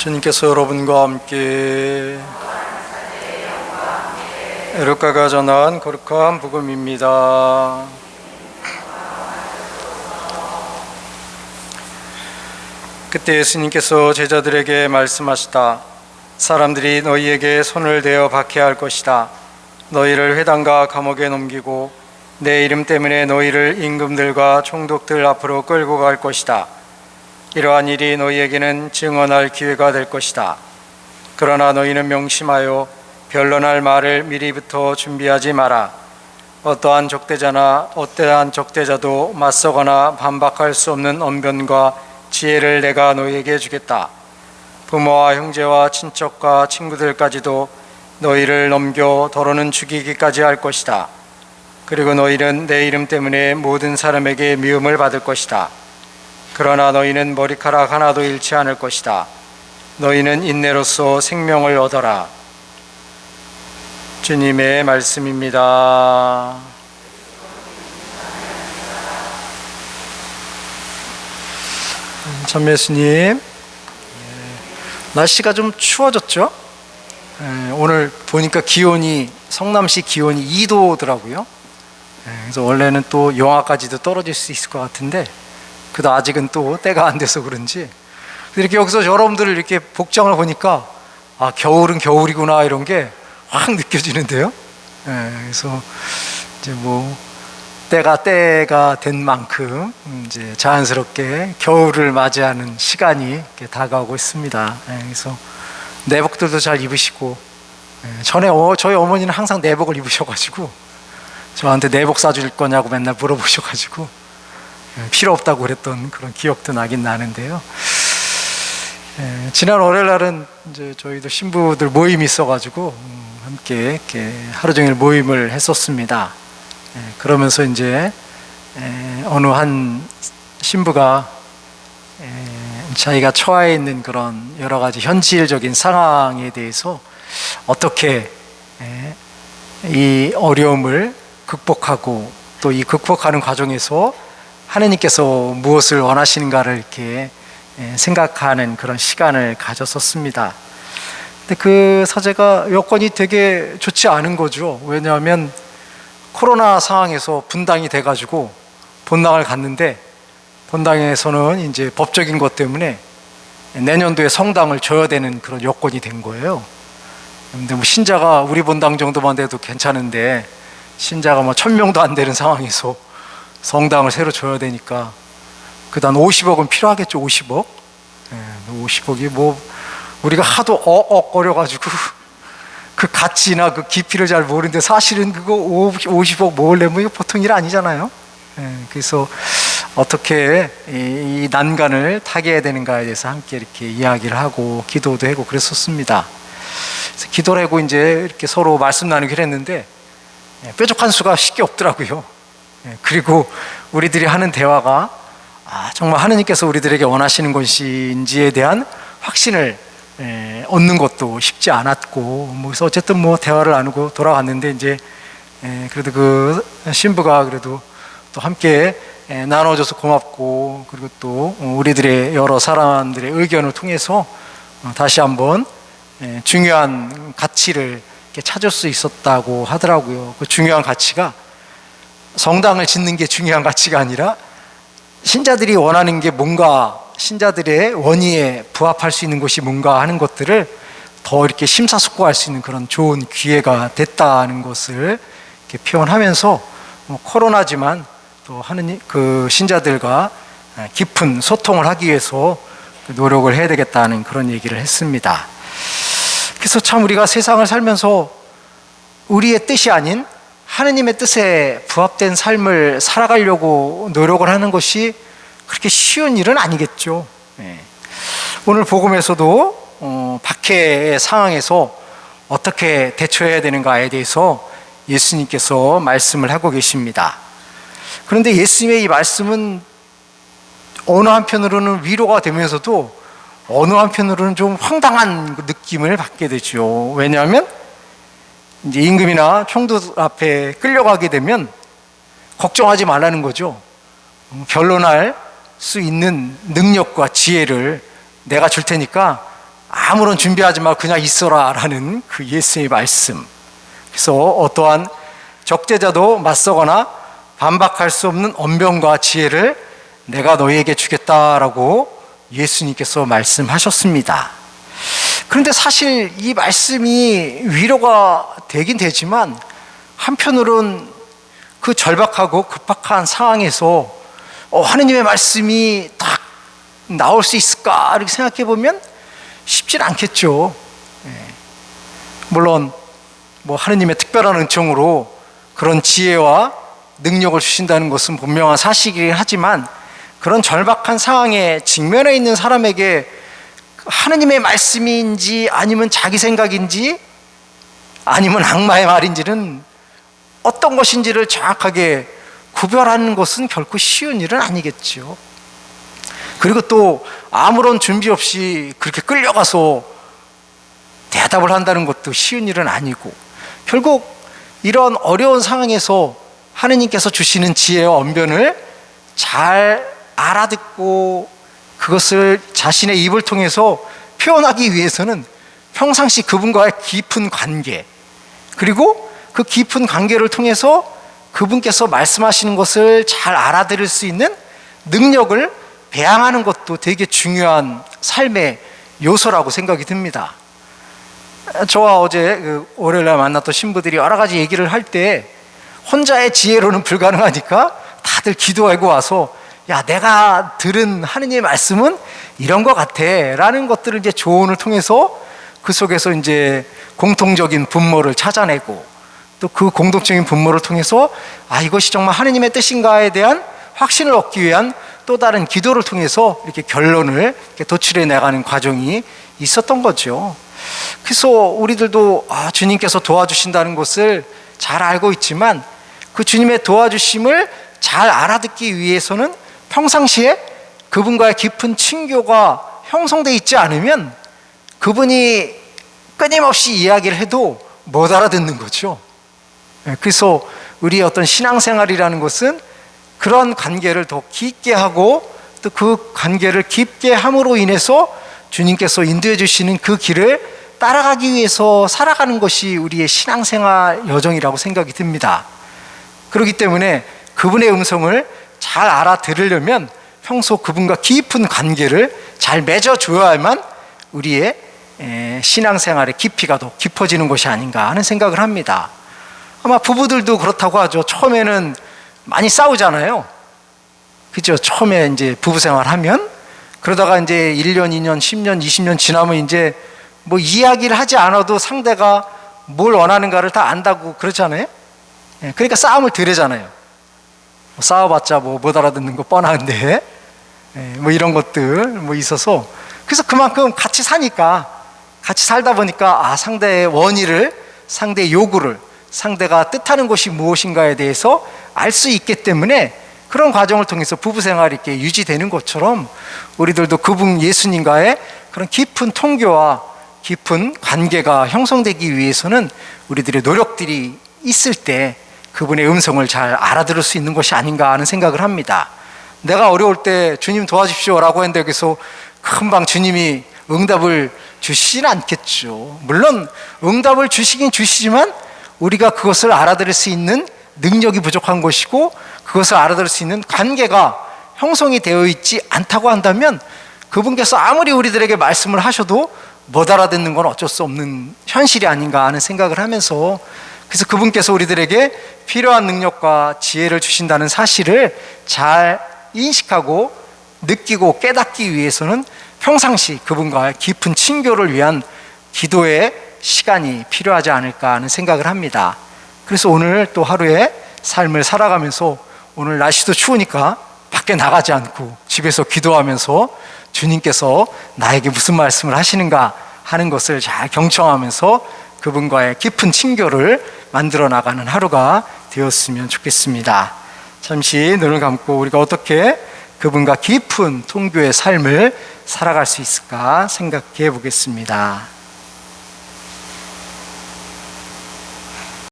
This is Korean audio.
주님께서 여러분과 함께 루카가 전한 거룩한 복음입니다. 그때 예수님께서 제자들에게 말씀하시다. 사람들이 너희에게 손을 대어 박해할 것이다. 너희를 회당과 감옥에 넘기고 내 이름 때문에 너희를 임금들과 총독들 앞으로 끌고 갈 것이다. 이러한 일이 너희에게는 증언할 기회가 될 것이다. 그러나 너희는 명심하여 변론할 말을 미리부터 준비하지 마라. 어떠한 적대자도 맞서거나 반박할 수 없는 언변과 지혜를 내가 너희에게 주겠다. 부모와 형제와 친척과 친구들까지도 너희를 넘겨 더러는 죽이기까지 할 것이다. 그리고 너희는 내 이름 때문에 모든 사람에게 미움을 받을 것이다. 그러나 너희는 머리카락 하나도 잃지 않을 것이다. 너희는 인내로써 생명을 얻어라. 주님의 말씀입니다. 참예수님, 날씨가 좀 추워졌죠? 오늘 보니까 기온이 성남시 기온이 2도더라고요. 그래서 원래는 또 영하까지도 떨어질 수 있을 것 같은데 그래도 아직은 또 때가 안 돼서 그런지 이렇게 여기서 여러분들을 이렇게 복장을 보니까 아, 겨울은 겨울이구나 이런 게 확 느껴지는데요. 그래서 이제 뭐 때가 된 만큼 이제 자연스럽게 겨울을 맞이하는 시간이 이렇게 다가오고 있습니다. 그래서 내복들도 잘 입으시고, 전에 저희 어머니는 항상 내복을 입으셔가지고 저한테 내복 사줄 거냐고 맨날 물어보셔가지고 필요 없다고 그랬던 그런 기억도 나긴 나는데요. 지난 월요일 날은 이제 저희도 신부들 모임이 있어가지고 함께 이렇게 하루 종일 모임을 했었습니다. 그러면서 이제 어느 한 신부가 자기가 처해 있는 그런 여러 가지 현실적인 상황에 대해서 어떻게 이 어려움을 극복하고 또 이 극복하는 과정에서 하나님께서 무엇을 원하시는가를 이렇게 생각하는 그런 시간을 가졌었습니다. 근데 그 사제가 여건이 되게 좋지 않은 거죠. 왜냐하면 코로나 상황에서 분당이 돼가지고 본당을 갔는데 본당에서는 이제 법적인 것 때문에 내년도에 성당을 줘야 되는 그런 여건이 된 거예요. 근데 뭐 신자가 우리 본당 정도만 돼도 괜찮은데 신자가 뭐 1000명도 안 되는 상황에서 성당을 새로 줘야 되니까 그다음 50억은 필요하겠죠. 50억. 50억이 뭐 우리가 하도 억거려가지고 그 가치나 그 깊이를 잘 모르는데 사실은 그거 50억 모으려면 이거 보통 일 아니잖아요. 그래서 어떻게 이 난간을 타개해야 되는가에 대해서 함께 이렇게 이야기를 하고 기도도 하고 그랬었습니다. 그래서 기도를 하고 이제 이렇게 서로 말씀 나누기를 했는데 뾰족한 수가 쉽게 없더라고요. 그리고 우리들이 하는 대화가 정말 하느님께서 우리들에게 원하시는 것인지에 대한 확신을 얻는 것도 쉽지 않았고, 뭐 그래서 어쨌든 뭐 대화를 나누고 돌아갔는데 이제 그래도 그 신부가 그래도 또 함께 나눠줘서 고맙고, 그리고 또 우리들의 여러 사람들의 의견을 통해서 다시 한번 중요한 가치를 찾을 수 있었다고 하더라고요. 그 중요한 가치가 성당을 짓는 게 중요한 가치가 아니라 신자들이 원하는 게 뭔가, 신자들의 원의에 부합할 수 있는 것이 뭔가 하는 것들을 더 이렇게 심사숙고할 수 있는 그런 좋은 기회가 됐다는 것을 이렇게 표현하면서 코로나지만 또 하느님 그 신자들과 깊은 소통을 하기 위해서 노력을 해야 되겠다는 그런 얘기를 했습니다. 그래서 참 우리가 세상을 살면서 우리의 뜻이 아닌 하느님의 뜻에 부합된 삶을 살아가려고 노력을 하는 것이 그렇게 쉬운 일은 아니겠죠. 오늘 복음에서도 박해의 상황에서 어떻게 대처해야 되는가에 대해서 예수님께서 말씀을 하고 계십니다. 그런데 예수님의 이 말씀은 어느 한편으로는 위로가 되면서도 어느 한편으로는 좀 황당한 느낌을 받게 되죠. 왜냐하면 이제 임금이나 총독 앞에 끌려가게 되면 걱정하지 말라는 거죠. 변론할 수 있는 능력과 지혜를 내가 줄 테니까 아무런 준비하지 말고 그냥 있어라 라는 그 예수의 말씀. 그래서 어떠한 적대자도 맞서거나 반박할 수 없는 언변과 지혜를 내가 너희에게 주겠다라고 예수님께서 말씀하셨습니다. 그런데 사실 이 말씀이 위로가 되긴 되지만 한편으로는 그 절박하고 급박한 상황에서 하느님의 말씀이 딱 나올 수 있을까 이렇게 생각해 보면 쉽진 않겠죠. 물론 뭐 하느님의 특별한 은총으로 그런 지혜와 능력을 주신다는 것은 분명한 사실이긴 하지만 그런 절박한 상황에 직면해 있는 사람에게 하느님의 말씀인지 아니면 자기 생각인지 아니면 악마의 말인지는 어떤 것인지를 정확하게 구별하는 것은 결코 쉬운 일은 아니겠죠. 그리고 또 아무런 준비 없이 그렇게 끌려가서 대답을 한다는 것도 쉬운 일은 아니고 결국 이런 어려운 상황에서 하느님께서 주시는 지혜와 언변을 잘 알아듣고 그것을 자신의 입을 통해서 표현하기 위해서는 평상시 그분과의 깊은 관계 그리고 그 깊은 관계를 통해서 그분께서 말씀하시는 것을 잘 알아들을 수 있는 능력을 배양하는 것도 되게 중요한 삶의 요소라고 생각이 듭니다. 저와 어제 월요일날 만났던 신부들이 여러 가지 얘기를 할 때 혼자의 지혜로는 불가능하니까 다들 기도하고 와서 야, 내가 들은 하느님의 말씀은 이런 것 같아 라는 것들을 이제 조언을 통해서 그 속에서 이제 공통적인 분모를 찾아내고 또 그 공동적인 분모를 통해서 이것이 정말 하느님의 뜻인가에 대한 확신을 얻기 위한 또 다른 기도를 통해서 이렇게 결론을 이렇게 도출해 나가는 과정이 있었던 거죠. 그래서 우리들도 주님께서 도와주신다는 것을 잘 알고 있지만 그 주님의 도와주심을 잘 알아듣기 위해서는 평상시에 그분과의 깊은 친교가 형성되어 있지 않으면 그분이 끊임없이 이야기를 해도 못 알아듣는 거죠. 그래서 우리의 어떤 신앙생활이라는 것은 그런 관계를 더 깊게 하고 또 그 관계를 깊게 함으로 인해서 주님께서 인도해 주시는 그 길을 따라가기 위해서 살아가는 것이 우리의 신앙생활 여정이라고 생각이 듭니다. 그렇기 때문에 그분의 음성을 잘 알아들으려면 평소 그분과 깊은 관계를 잘 맺어줘야만 우리의 신앙생활의 깊이가 더 깊어지는 것이 아닌가 하는 생각을 합니다. 아마 부부들도 그렇다고 하죠. 처음에는 많이 싸우잖아요. 그죠? 처음에 이제 부부 생활하면 그러다가 이제 1년, 2년, 10년, 20년 지나면 이제 뭐 이야기를 하지 않아도 상대가 뭘 원하는가를 다 안다고 그러잖아요. 그러니까 싸움을 덜 하잖아요. 싸워봤자 뭐 못 알아듣는 거 뻔한데 뭐 이런 것들 뭐 있어서 그래서 그만큼 같이 사니까 같이 살다 보니까 상대의 원의를 상대의 요구를 상대가 뜻하는 것이 무엇인가에 대해서 알 수 있기 때문에 그런 과정을 통해서 부부 생활이 이렇게 유지되는 것처럼 우리들도 그분 예수님과의 그런 깊은 통교와 깊은 관계가 형성되기 위해서는 우리들의 노력들이 있을 때 그분의 음성을 잘 알아들을 수 있는 것이 아닌가 하는 생각을 합니다. 내가 어려울 때 주님 도와주십시오라고 했는데 여기서 금방 주님이 응답을 주시진 않겠죠. 물론 응답을 주시긴 주시지만 우리가 그것을 알아들을 수 있는 능력이 부족한 것이고 그것을 알아들을 수 있는 관계가 형성이 되어 있지 않다고 한다면 그분께서 아무리 우리들에게 말씀을 하셔도 못 알아듣는 건 어쩔 수 없는 현실이 아닌가 하는 생각을 하면서 그래서 그분께서 우리들에게 필요한 능력과 지혜를 주신다는 사실을 잘 인식하고 느끼고 깨닫기 위해서는 평상시 그분과 깊은 친교를 위한 기도의 시간이 필요하지 않을까 하는 생각을 합니다. 그래서 오늘 또 하루의 삶을 살아가면서 오늘 날씨도 추우니까 밖에 나가지 않고 집에서 기도하면서 주님께서 나에게 무슨 말씀을 하시는가 하는 것을 잘 경청하면서 그분과의 깊은 친교를 만들어 나가는 하루가 되었으면 좋겠습니다. 잠시 눈을 감고 우리가 어떻게 그분과 깊은 통교의 삶을 살아갈 수 있을까 생각해 보겠습니다.